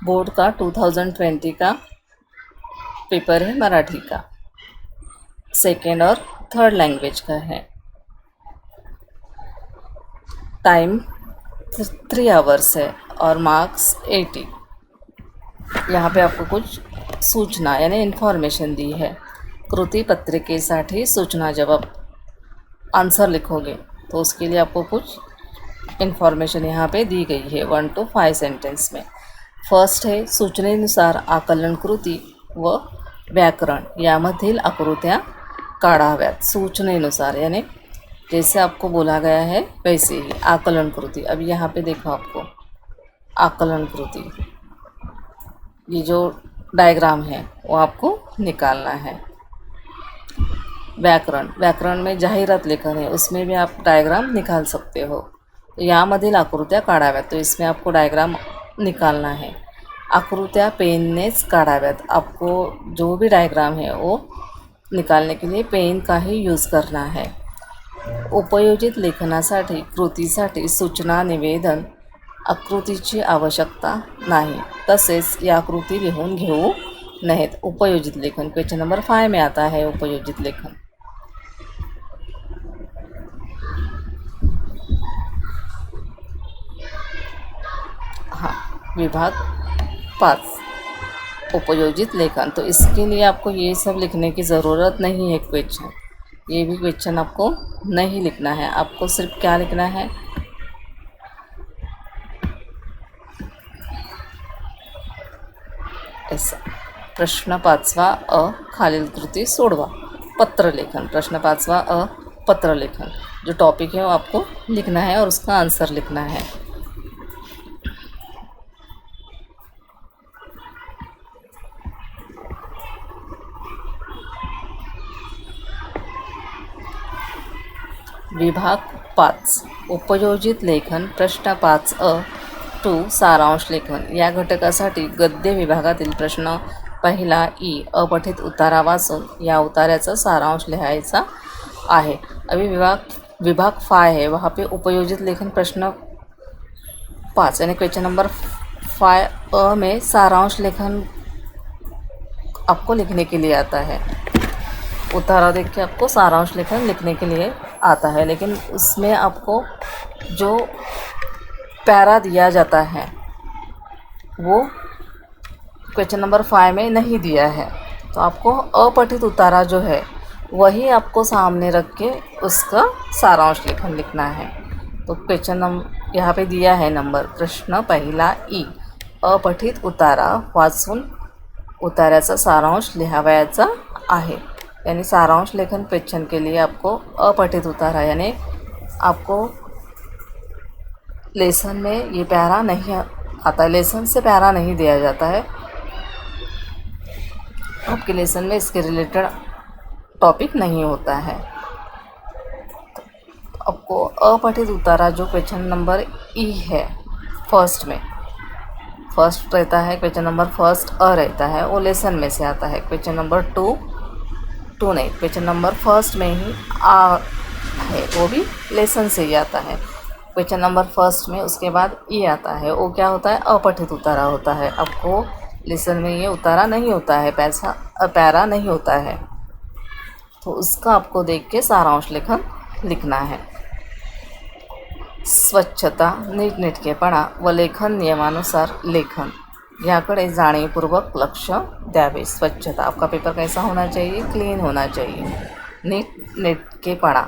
Board का 2020 का paper है, मराठी का, सेकेंड और थर्ड लैंग्वेज का है। टाइम 3 आवर्स है और मार्क्स 80। यहाँ पे आपको कुछ सूचना यानी इन्फॉर्मेशन दी है। कृती पत्रिकेसाठी सूचना जब आप आंसर लिखोगे तो उसके लिए आपको कुछ इन्फॉर्मेशन यहाँ पे दी गई है 1 to 5 सेंटेंस में। फर्स्ट है सूचनेनुसार आकलन कृती व व्याकरण यामधील आकृत्या काढाव्यात। सूचनेनुसार यानी जैसे आपको बोला गया है वैसे ही आकलन कृति। अब यहाँ पे देखो आपको आकलन कृति, ये जो डायग्राम है वो आपको निकालना है। व्याकरण में जाहिरात लेखन है, उसमें भी आप डायग्राम निकाल सकते हो। तो यामधील आकृत्या काढाव्यात, तो इसमें आपको डायग्राम निकालना है। आकृत्या पेननेच काढाव्यात, आपको जो भी डायग्राम है वो निकालने के लिए पेन का ही यूज़ करना है। उपयोजित लेखनासाठी कृतीसाठी सूचना निवेदन आकृतीची आवश्यकता नाही, तसेच या कृती लिहून घेऊ नयेत। उपयोजित लेखन क्वेश्चन नंबर 5 में आता है उपयोजित लेखन। हाँ, विभाग 5 उपयोजित लेखन, तो इसके लिए आपको ये सब लिखने की ज़रूरत नहीं है। क्वेश्चन, ये भी क्वेश्चन आपको नहीं लिखना है। आपको सिर्फ क्या लिखना है, ऐसा। प्रश्न 5वां अ, खालील कृती सोडवा। पत्रलेखन, प्रश्न 5वां अ, पत्रलेखन, जो टॉपिक है वो आपको लिखना है और उसका आंसर लिखना है। विभाग 5 उपयोजित लेखन प्रश्न 5 टू सारांश लेखन या घटकासाठी गद्य विभागातील प्रश्न पहिला ई अपठित उतारा वाचून या उतार्याचा सारांश लिहायचा आहे। अभी विभाग 5 है, वहाँ पे उपयोजित लेखन प्रश्न 5 यानी क्वेश्चन नंबर 5 में सारांश लेखन आपको लिखने के लिए आता है। उतारा देख के आपको सारांश लेखन लिखने के लिए आता है, लेकिन उसमें आपको जो पैरा दिया जाता है वो क्वेश्चन नंबर 5 में नहीं दिया है। तो आपको अपठित उतारा जो है वही आपको सामने रख के उसका सारांश लेखन लिखना है। तो क्वेश्चन नंबर यहाँ पे दिया है नंबर, प्रश्न पहिला ई अपठित उतारा वाचून उतार्याचा सारांश लिहावयाचा आहे। यानी सारांश लेखन क्वेश्चन के लिए आपको अपठित उतारा यानी आपको लेसन में ये पैरा नहीं आता है, लेसन से पैरा नहीं दिया जाता है। आपके लेसन में इसके रिलेटेड टॉपिक नहीं होता है। तो आपको अपठित उतारा जो क्वेश्चन नंबर ई है फर्स्ट में, फर्स्ट रहता है क्वेश्चन नंबर फर्स्ट रहता है, वो लेसन में से आता है। क्वेश्चन नंबर टू नहीं, क्वेश्चन नंबर फर्स्ट में ही आ है, वो भी लेसन से ही आता है। क्वेश्चन नंबर फर्स्ट में उसके बाद ई आता है, वो क्या होता है, अपठित उतारा होता है। आपको लेसन में ये उतारा नहीं होता है, पैरा नहीं होता है, तो उसका आपको देख के सारांश लेखन लिखना है। स्वच्छता, नीटनेटकेपणा व लेखन नियमानुसार लेखन याकडे जाणीवपूर्वक लक्ष द्यावे। स्वच्छता, आपका पेपर कैसा होना चाहिए, क्लीन होना चाहिए। नीटनेटकेपणा,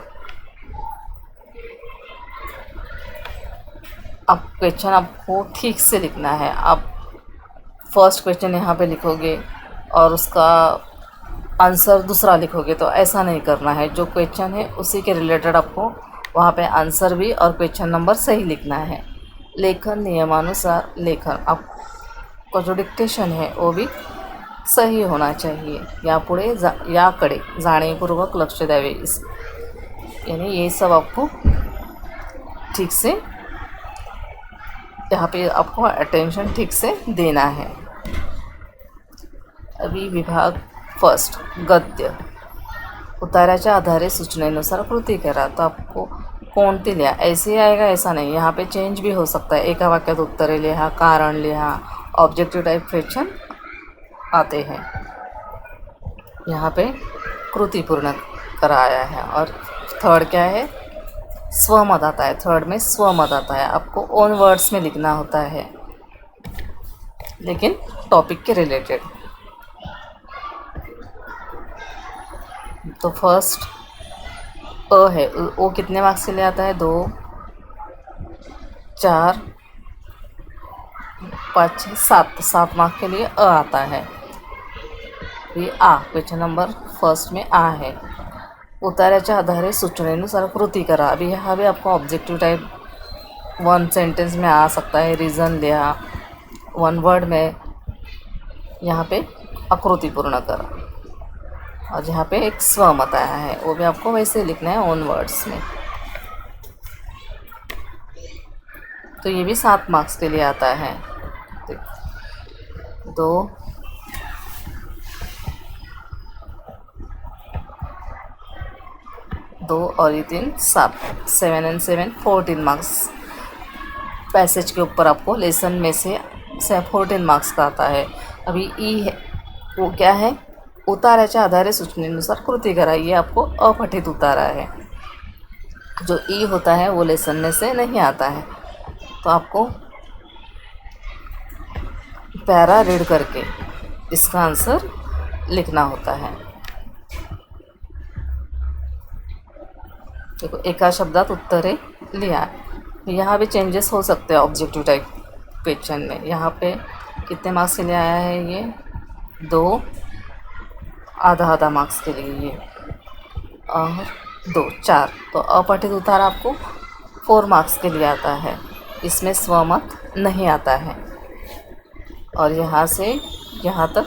अब क्वेश्चन आपको ठीक से लिखना है। आप फर्स्ट क्वेश्चन यहाँ पे लिखोगे और उसका आंसर दूसरा लिखोगे तो ऐसा नहीं करना है। जो क्वेश्चन है उसी के रिलेटेड आपको वहाँ पे आंसर भी और क्वेश्चन नंबर सही लिखना है। लेखन नियमानुसार लेखन, आपका जो डिक्टेशन है वो भी सही होना चाहिए। यापुढे याकडे जाणीवपूर्वक लक्ष द्यावे, यानी ये सब आपको ठीक से यहाँ पे आपको अटेंशन ठीक से देना है। अभी विभाग फर्स्ट गद्य, उतार्याच्या आधारे सूचनेनुसार कृती करा। तो आपको कोणती लिहा, ऐसे ही आएगा ऐसा नहीं, यहाँ पे चेंज भी हो सकता है। एका वाक्यात उत्तरे लिहा, कारण लिहा, ऑब्जेक्टिव टाइप क्वेश्चन आते हैं। यहाँ पे कृति पूर्ण कराया है। और थर्ड क्या है, स्वमत आता है। थर्ड में स्वमत आता है, आपको ओन वर्ड्स में लिखना होता है लेकिन टॉपिक के रिलेटेड। तो फर्स्ट अ है, वो कितने मार्क्स के लिए आता है, 2, 4, 5, 6, 7 मार्क्स के लिए अ आता है। ये आ, क्वेश्चन नंबर फर्स्ट में आ है। उतार्याच्या आधारे सूचनेनुसार कृती करा। अभी यहाँ भी आपको ऑब्जेक्टिव टाइप 1 सेंटेंस में आ सकता है, रीज़न लिया, 1 वर्ड में, यहाँ पे आकृति पूर्ण करा। और जहाँ पे एक स्वमत आया है वो भी आपको वैसे लिखना है ओन वर्ड्स में। तो ये भी 7 मार्क्स के लिए आता है। 2 और ये 3, 7, 7 and 7 14 मार्क्स। पैसेज के ऊपर आपको लेसन में से 14 मार्क्स का आता है। अभी ई है, वो क्या है, उतार्याच्या आधारे सूचनेनुसार कृती करा। ये आपको अपठित उतारा है। जो ई होता है वो लेसन में से नहीं आता है, तो आपको पैरा रीड करके इसका आंसर लिखना होता है। देखो, एका शब्दात उत्तरे लिहा। यहाँ भी चेंजेस हो सकते हैं ऑब्जेक्टिव टाइप क्वेश्चन में। यहाँ पे कितने मार्क्स के लिए आया है, ये 2, आधा मार्क्स के लिए ये, और 2, 4। तो अपठित उत्तर आपको 4 मार्क्स के लिए आता है। इसमें स्वमत नहीं आता है। और यहाँ से यहाँ तक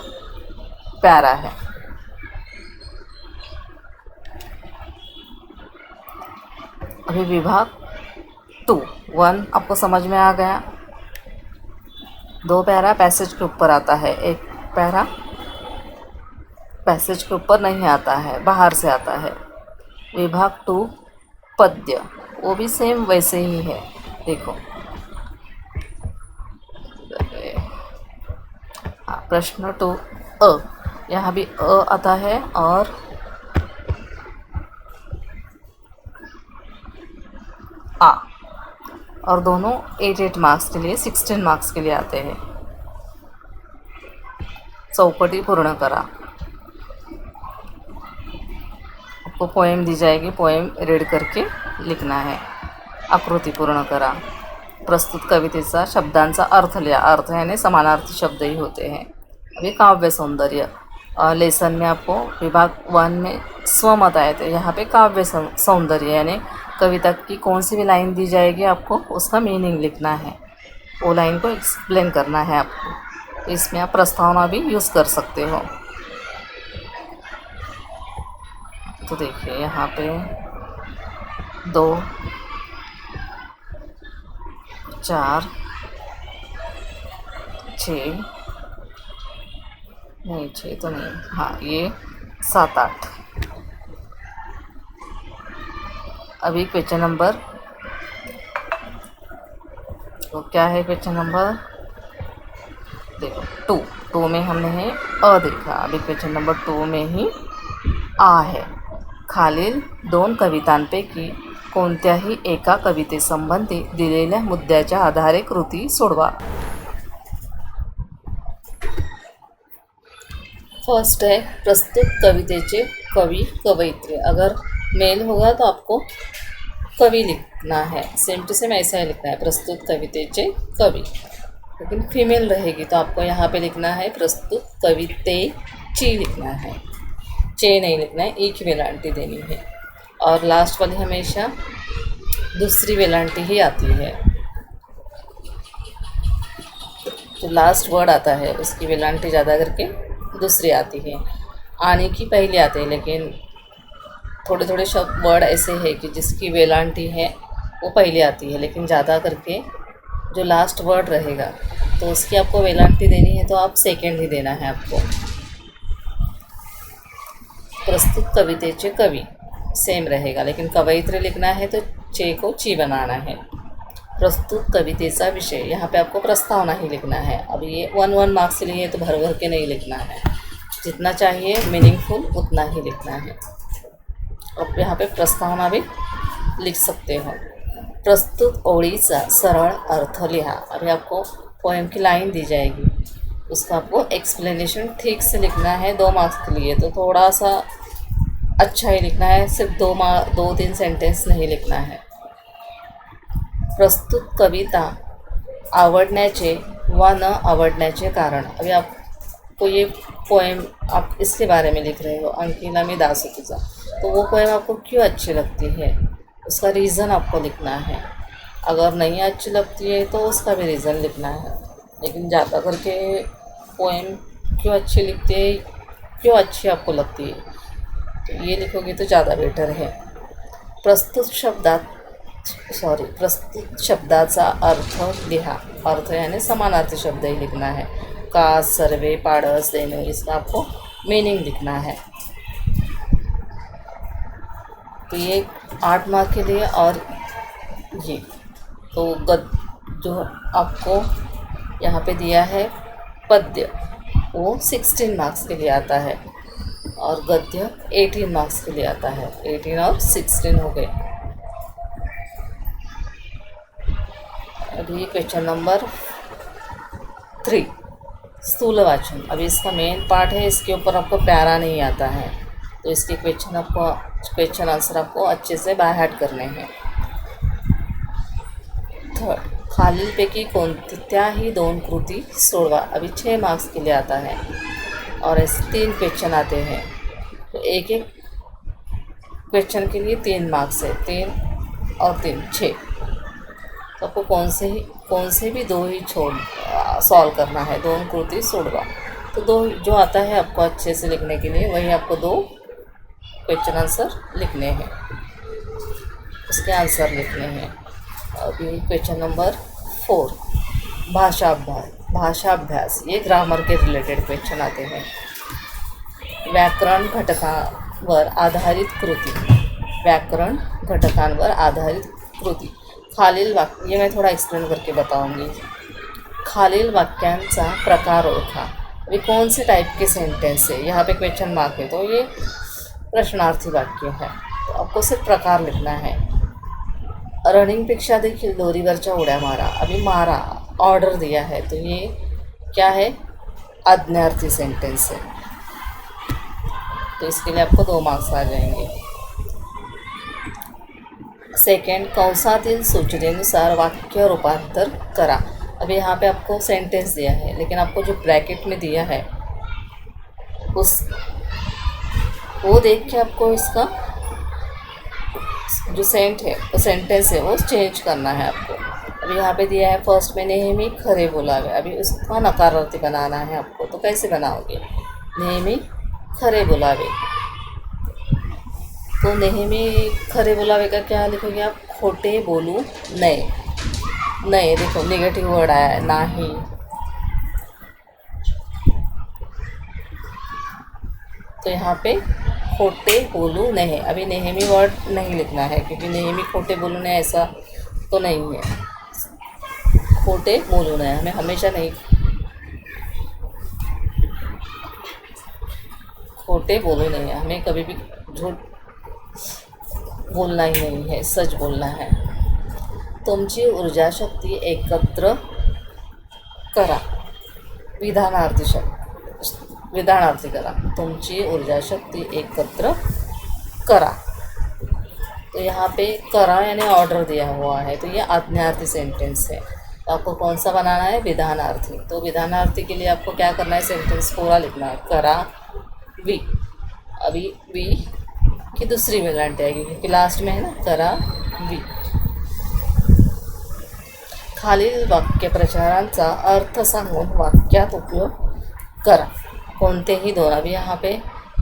प्यारा है। अभी विभाग 2, 1 आपको समझ में आ गया। 2 पैरा पैसेज के ऊपर आता है, 1 पैरा पैसेज के ऊपर नहीं आता है, बाहर से आता है। विभाग 2 पद्य, वो भी सेम वैसे ही है। देखो, प्रश्न 2 अ, यहाँ भी अ आता है और आ, और दोनों 8 मार्क्स के लिए, 16 मार्क्स के लिए आते हैं। चौपटी पूर्ण करा, आपको पोएम दी जाएगी, पोएम रीड करके लिखना है। आकृती पूर्ण करा। प्रस्तुत कवितेचा शब्दांचा अर्थ लिहा। अर्थ यानी समानार्थी शब्द ही होते हैं। अभी काव्य सौंदर्य, लेसन में आपको विभाग 1 में स्वमत आए थे, यहाँ पे काव्य सौंदर्य यानी कविता की कौन सी भी लाइन दी जाएगी आपको उसका मीनिंग लिखना है, वो लाइन को एक्सप्लेन करना है आपको। इसमें आप प्रस्तावना भी यूज़ कर सकते हो। तो देखिए यहाँ पे 2, 4, 6, नहीं 6 तो नहीं, हाँ ये 7, 8। अभी क्वेश्चन नंबर, तो क्या है क्वेश्चन नंबर, देखो 2 में हमने है अ देखा। अभी क्वेश्चन नंबर 2 में ही आ है। खालील 2 कवितांपैकी कोणत्याही एका कवितेसंबंधी दिलेल्या मुद्द्याच्या आधारे कृती सोडवा। फर्स्ट है प्रस्तुत कवितेचे कवि कवयित्री। अगर मेल होगा तो आपको कवि लिखना है, सेम टू सेम ऐसा ही लिखना है, प्रस्तुत कवितेचे कवि। लेकिन फीमेल रहेगी तो आपको यहाँ पे लिखना है प्रस्तुत कवितेची लिखना है, चे नहीं लिखना है, एक वेलांटी देनी है। और लास्ट वाली हमेशा दूसरी वेलांटी ही आती है। तो लास्ट वर्ड आता है उसकी वेलांटी ज़्यादा करके दूसरी आती है। आने की पहले आते हैं, लेकिन थोड़े थोड़े शब्द वर्ड ऐसे है कि जिसकी वेलांटी है वो पहले आती है, लेकिन ज़्यादा करके जो लास्ट वर्ड रहेगा तो उसकी आपको वेलांटी देनी है, तो आप सेकेंड ही देना है आपको। प्रस्तुत कवितेचे कवि सेम रहेगा, लेकिन कवयित्री लिखना है तो चे को ची बनाना है। प्रस्तुत कवितेचा विषय, यहाँ पे आपको प्रस्तावना ही लिखना है। अब ये 1 मार्क्स के लिए तो भर भर के नहीं लिखना है, जितना चाहिए मीनिंगफुल उतना ही लिखना है। अब यहाँ पे प्रस्तावना भी लिख सकते हो। प्रस्तुत ओळीचा सरळ अर्थ लिहा। अभी आपको पोएम की लाइन दी जाएगी, उसका आपको एक्सप्लेनेशन ठीक से लिखना है 2 मार्क्स के लिए, तो थोड़ा सा अच्छा ही लिखना है, सिर्फ 2-3 सेंटेंस नहीं लिखना है। प्रस्तुत कविता आवडण्याचे व न आवडण्याचे कारण। अभी आपको ये पोएम आप इसके बारे में लिख रहे हो, अंकिला मी दासोतीचा, तो वो पोएम आपको क्यों अच्छी लगती है, उसका रीज़न आपको लिखना है। अगर नहीं अच्छी लगती है तो उसका भी रीज़न लिखना है, लेकिन ज़्यादा करके पोएम क्यों अच्छी लिखती है, क्यों अच्छी आपको लगती है, तो ये लिखोगे तो ज़्यादा बेटर है। प्रस्तुत शब्दाचा अर्थ लिहा। अर्थ यानी समानार्थी शब्द ही लिखना है। कास, सर्वे, पाड़स, देने, इसका आपको मीनिंग लिखना है। तो ये 8 मार्क के लिए, और ये तो जो आपको यहाँ पे दिया है पद्य, वो 16 मार्क्स के लिए आता है, और गद्य 18 मार्क्स के लिए आता है। 18 और 16 हो गए। अभी क्वेश्चन नंबर 3, स्थूल वाचन। अभी इसका मेन पार्ट है, इसके ऊपर आपको प्यारा नहीं आता है, तो इसके क्वेश्चन आंसर आपको अच्छे से बाय हार्ट करने हैं। थर्ड, खालीलपैकी कोणत्याही 2 कृती सोडवा। अभी 6 मार्क्स के लिए आता है, और ऐसे 3 क्वेश्चन आते हैं, तो एक क्वेश्चन के लिए 3 मार्क्स है, 3 और 3 6। तो आपको कौन से भी 2 ही सॉल्व करना है, 2 कृति सोडवा। तो 2 जो आता है आपको अच्छे से लिखने के लिए, वही आपको 2 क्वेश्चन आंसर लिखने हैं, उसके आंसर लिखने हैं। अभी क्वेश्चन नंबर 4, भाषाभ्यास। ये ग्रामर के रिलेटेड क्वेश्चन आते हैं। व्याकरण घटकांवर आधारित कृती। खालील वाक्य, ये मैं थोड़ा एक्सप्लेन करके बताऊंगी। खालील वाक्यांचा प्रकार ओळखा। अभी कौन से टाइप के सेंटेंस है, यहाँ पे क्वेश्चन मार्क है, तो ये प्रश्नार्थी वाक्य है, तो आपको सिर्फ प्रकार लिखना है। रनिंगपेक्षा देखील दोरीवरच्या उड्या मारा। अभी मारा ऑर्डर दिया है, तो ये क्या है, आज्ञार्थी सेंटेंस है, तो इसके लिए आपको 2 मार्क्स आ जाएंगे। सेकंड, कंसातील सूचनेनुसार वाक्य रूपांतर करा। अभी यहाँ पे आपको सेंटेंस दिया है, लेकिन आपको जो ब्रैकेट में दिया है वो देख के आपको इसका जो सेंटेंस है वो चेंज करना है आपको। अभी यहाँ पे दिया है फर्स्ट में नेहमी खरे बोलावे। अभी उसका नकारार्थी बनाना है आपको, तो कैसे बनाओगे, नेहमी खरे बोलावे, तो नेहमी खरे बोलावे का क्या लिखोगे आप, खोटे बोलू नये। देखो नेगेटिव वर्ड आया है, नाही, तो यहाँ पे खोटे बोलू नहीं। अभी नेहमी वर्ड नहीं लिखना है, क्योंकि नेहमी खोटे बोलू नहीं ऐसा तो नहीं है। खोटे बोलू नहीं, हमें हमेशा नहीं खोटे बोलू नहीं है, हमें कभी भी झूठ बोलना ही नहीं है, सच बोलना है। तुमची ऊर्जा शक्ती एकत्र करा। विधानार्थी करा। तुमची ऊर्जा शक्ति एकत्र करा, तो यहाँ पे करा यानी ऑर्डर दिया हुआ है, तो ये आज्ञार्थी सेंटेंस है। तो आपको कौन सा बनाना है, विधानार्थी। तो विधानार्थी के लिए आपको क्या करना है, सेंटेंस पूरा लिखना है। करा वी, अभी वी की दूसरी वेलांटी आएगी क्योंकि लास्ट में है ना, करा वी। खालील वाक्य प्रचारांचा अर्थ सांगून वाक्यात उपयोग करा। कोणतेही 2, अभी यहाँ पे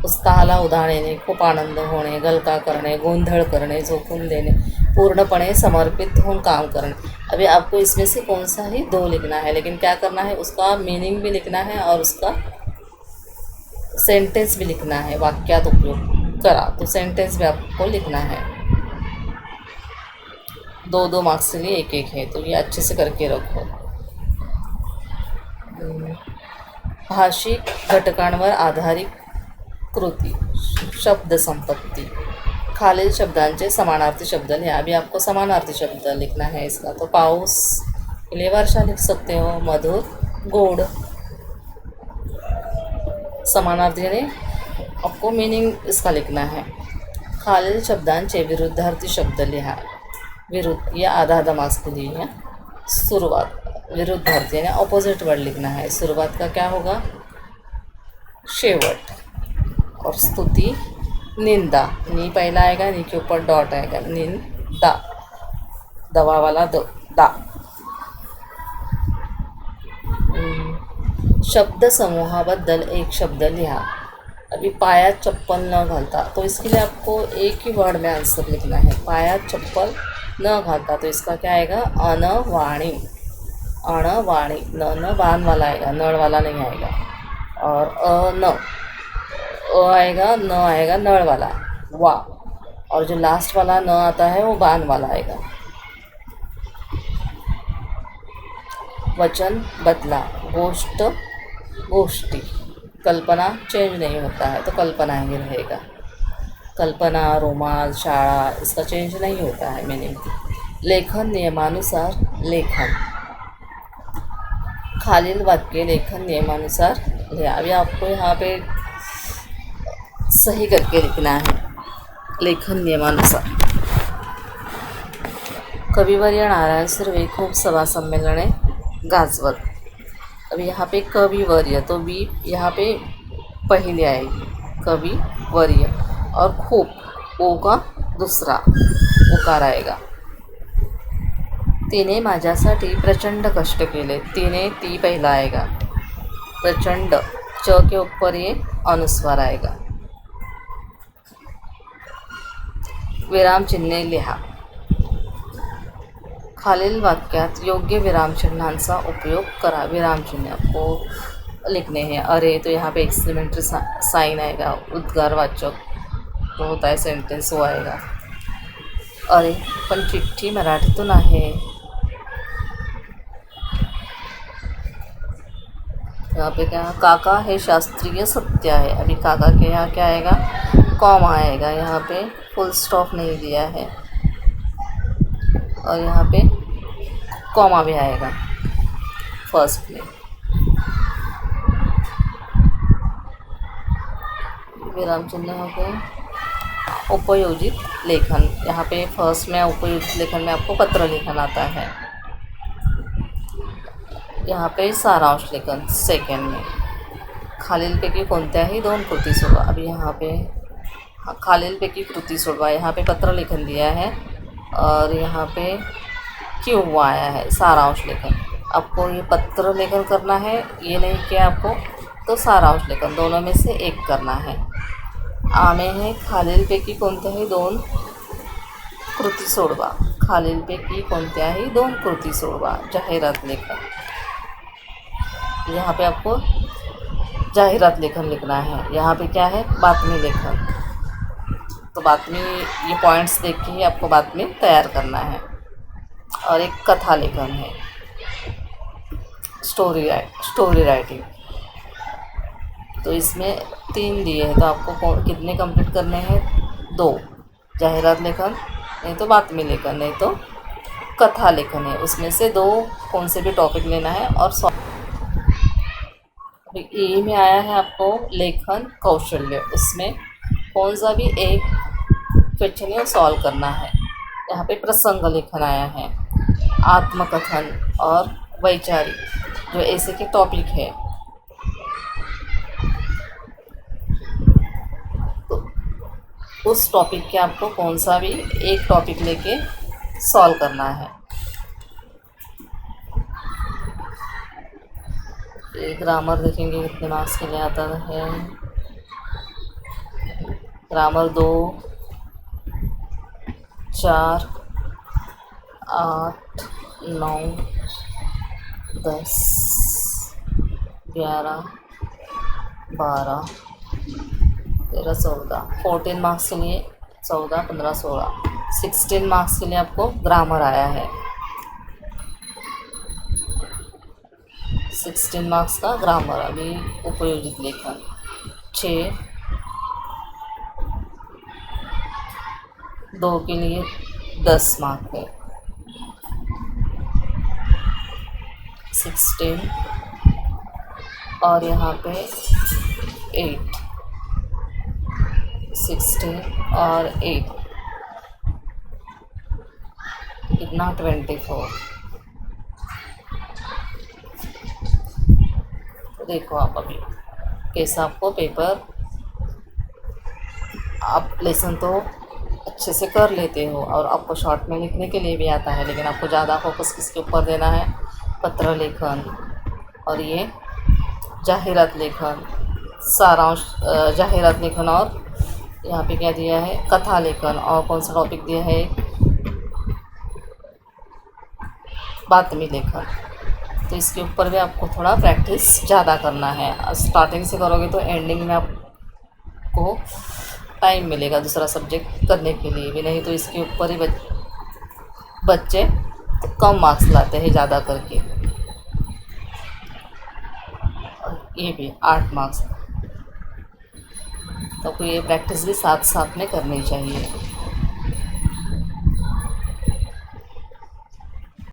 उत्साहाला उधाण येणे, खूप आनंद होणे, गलका करणे, गोंधळ करणे, झोकून देणे, पूर्णपणे समर्पित होकर काम करने। अभी आपको इसमें से कौन सा ही 2 लिखना है, लेकिन क्या करना है, उसका मीनिंग भी लिखना है और उसका सेंटेंस भी लिखना है। वाक्यात उपयोग करा, तो सेंटेंस भी आपको लिखना है। दो दो मार्क्स के लिए एक एक है, तो ये अच्छे से करके रखो। भाषिक घटकांवर आधारित कृती, शब्द संपत्ति। खालील शब्दांचे समानार्थी शब्द लिहा। अभी आपको समानार्थी शब्द लिखना है इसका। तो पाऊस के लिए वर्षा लिख सकते हो, मधुर गोड। समानार्थी यानी आपको मीनिंग इसका लिखना है। खालील शब्दांचे विरुद्धार्थी शब्द लिहा। विरुद्ध या आधा आधा मार्क्स के लिए है। शुरुआत, विरुद्धार्थी यानी ऑपोजिट वर्ड लिखना है। शुरुआत का क्या होगा? शेवट। और स्तुति निंदा, नी पहला आएगा, नी के ऊपर डॉट आएगा, निंदा, दवा वाला दा। शब्द समूहाबद्दल एक शब्द लिहा। अभी पायात चप्पल न घालता, तो इसके लिए आपको एक ही वर्ड में आंसर लिखना है। पायात चप्पल न घालता, तो इसका क्या आएगा? अनवाणी। अणवाणी, न बान वाला आएगा, नड़ वाला नहीं आएगा। और आएगा, न आएगा नड़ वाला, वा। और जो लास्ट वाला न आता है वो बान वाला आएगा। वचन बदला, गोष्ट गोष्ठी। कल्पना चेंज नहीं होता है, तो कल्पना ही रहेगा। कल्पना, रोमाल, शाळा, इसका चेंज नहीं होता है मीनिंग। लेखन नियमानुसार लेखन। खालील वाक्य लेखन नियमानुसार लिहा। अभी आपको यहाँ पे सही करके लिखना है, लेखन नियमानुसार। कविवर्य नारायण सुर्वे खूप सभा सम्मेलने गाजवत। अभी यहाँ पे कविवर्य, तो वी यहाँ पे पहले आएगी, कविवर्य। और खूप, ओ का दूसरा उकार आएगा। तिने माझ्यासाठी प्रचंड कष्ट केले। तिने, ती पहला आएगा। प्रचंड, च के ऊपर ये अनुस्वार आएगा। विराम चिन्हे लिहा। खालील वाक्यात योग्य विराम चिन्हांचा उपयोग करा। विराम चिन्ह आपको लिखने हैं। अरे, तो यहाँ पे एक्सक्लेमेटरी साइन आएगा। उद्गारवाचक जो होता है सेंटेंस, वो आएगा। अरे पण चिठ्ठी मराठीतून आहे। यहाँ पे क्या? काका हे शास्त्रीय सत्य है। अभी काका के यहाँ क्या आएगा? कॉमा आएगा। यहाँ पे फुल स्टॉप नहीं दिया है, और यहाँ पे कॉमा भी आएगा फर्स्ट में। विराम चिन्ह हो गए। उपयोजित लेखन, यहाँ पे फर्स्ट में उपयोजित लेखन में आपको पत्र लेखन आता है। यहाँ पे सारांश लेखन सेकंड में। खालीलपैकी कोणत्याही दोन कृती सोडवा। अभी यहाँ पे खालीलपैकी कृती सोडवा, यहाँ पे पत्र लेखन दिया है, और यहाँ पे क्यों आया है सारांश लेखन। आपको ये पत्र लेखन करना है, ये नहीं किया आपको, तो सारांश लेखन दोनों में से एक करना है। आमे है खालीलपैकी कोणत्याही दोन कृती सोडवा। खालीलपैकी कोणत्याही दोन कृती सोडवा। जाहिरात लेखन, यहाँ पे आपको जाहिरात लेखन लिखना है। यहाँ पे क्या है? बातमी लेखन। तो बातमी, ये पॉइंट्स देख के ही आपको बातमी तैयार करना है। और एक कथा लेखन है, स्टोरी राइटिंग। तो इसमें 3 दिए हैं, तो आपको कितने कंप्लीट करने हैं? 2। जाहिरात लेखन, नहीं तो बातमी लेखन, नहीं तो कथा लेखन है। उसमें से 2 कौन से भी टॉपिक लेना है। और ए में आया है आपको लेखन कौशल्य, उसमें कौन सा भी एक क्वेश्चन है सॉल्व करना है। यहाँ पे प्रसंग लेखन आया है, आत्मकथन और वैचारिक, जो ऐसे के टॉपिक है। तो उस टॉपिक के आपको कौन सा भी एक टॉपिक लेके सॉल्व करना है। ग्रामर देखेंगे कितने मार्क्स के लिए आता है। ग्रामर 2, 4, 8, 9, 10, 11, 12, 13, 14 मार्क्स के लिए 14, 15, 16 16 मार्क्स के लिए आपको ग्रामर आया है। 16 मार्क्स का ग्रामर। अभी उपयोजित लेखन 6, 2 के लिए 10 मार्क है। 16 और यहाँ पे 8, 16 और 8 कितना 24। तो देखो आप अभी कैसा आपको पेपर, आप लेसन तो अच्छे से कर लेते हो और आपको शॉर्ट में लिखने के लिए भी आता है, लेकिन आपको ज़्यादा फोकस किसके ऊपर देना है? पत्र लेखन और ये जाहिरात लेखन, सारांश, जाहिरात लेखन, और यहाँ पे क्या दिया है? कथा लेखन। और कौन सा टॉपिक दिया है? बातमी लेखन। तो इसके ऊपर भी आपको थोड़ा प्रैक्टिस ज़्यादा करना है। स्टार्टिंग से करोगे तो एंडिंग में आपको टाइम मिलेगा दूसरा सब्जेक्ट करने के लिए भी, नहीं तो इसके ऊपर ही बच्चे तो कम मार्क्स लाते हैं ज़्यादा करके। और ये भी 8 मार्क्स, तो आपको ये प्रैक्टिस भी साथ साथ में करनी चाहिए।